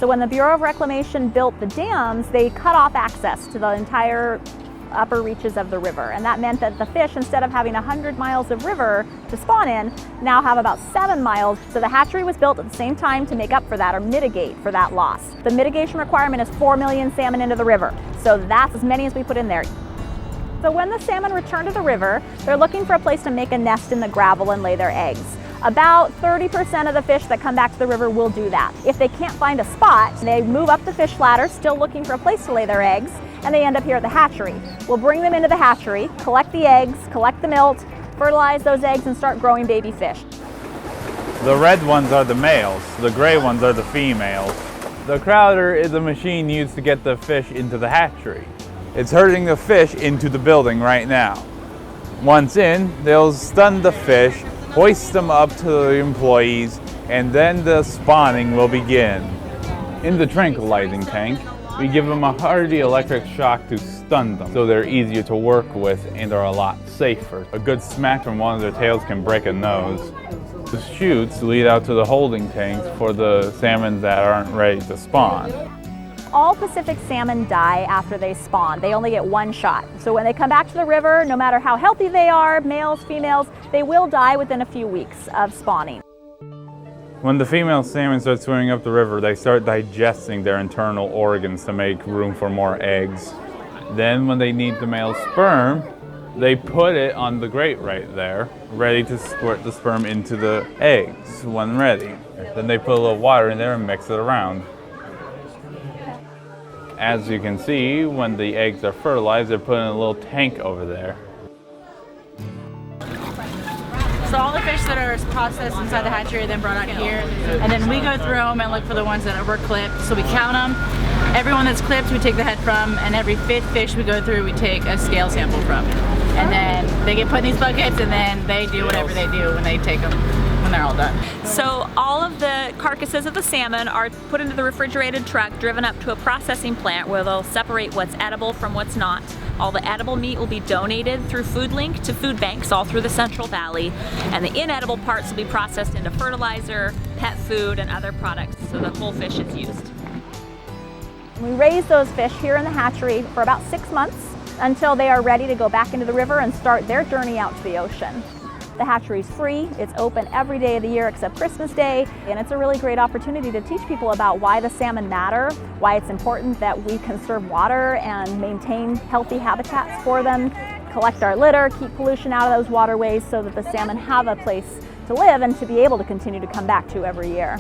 when the Bureau of Reclamation built the dams, they cut off access to the entire upper reaches of the river. And that meant that the fish, instead of having 100 miles of river to spawn in, now have about 7 miles. So the hatchery was built at the same time to make up for that or mitigate for that loss. The mitigation requirement is 4 million salmon into the river. So that's as many as we put in there. So when the salmon return to the river, they're looking for a place to make a nest in the gravel and lay their eggs. About 30% of the fish that come back to the river will do that. If they can't find a spot, they move up the fish ladder, still looking for a place to lay their eggs, and they end up here at the hatchery. We'll bring them into the hatchery, collect the eggs, collect the milt, fertilize those eggs, and start growing baby fish. The red ones are the males, the gray ones are the females. The crowder is a machine used to get the fish into the hatchery. It's herding the fish into the building right now. Once in, they'll stun the fish, hoist them up to the employees, and then the spawning will begin. In the tranquilizing tank, we give them a hardy electric shock to stun them, so they're easier to work with and are a lot safer. A good smack from one of their tails can break a nose. The chutes lead out to the holding tanks for the salmon that aren't ready to spawn. All Pacific salmon die after they spawn. They only get one shot. So when they come back to the river, no matter how healthy they are, males, females, they will die within a few weeks of spawning. When the female salmon start swimming up the river, they start digesting their internal organs to make room for more eggs. Then when they need the male sperm, they put it on the grate right there, ready to squirt the sperm into the eggs when ready. Then they put a little water in there and mix it around. As you can see, when the eggs are fertilized, they're put in a little tank over there. So all the fish that are processed inside the hatchery are then brought out here, and then we go through them and look for the ones that were clipped. So we count them. Everyone that's clipped, we take the head from, and every 5th fish we go through, we take a scale sample from. And then they get put in these buckets, and then they do whatever they do when they take them, when they're all done. So all of the carcasses of the salmon are put into the refrigerated truck, driven up to a processing plant where they'll separate what's edible from what's not. All the edible meat will be donated through FoodLink to food banks all through the Central Valley, and the inedible parts will be processed into fertilizer, pet food, and other products, so the whole fish is used. We raise those fish here in the hatchery for about 6 months until they are ready to go back into the river and start their journey out to the ocean. The hatchery is free, it's open every day of the year except Christmas Day, and it's a really great opportunity to teach people about why the salmon matter, why it's important that we conserve water and maintain healthy habitats for them, collect our litter, keep pollution out of those waterways so that the salmon have a place to live and to be able to continue to come back to every year.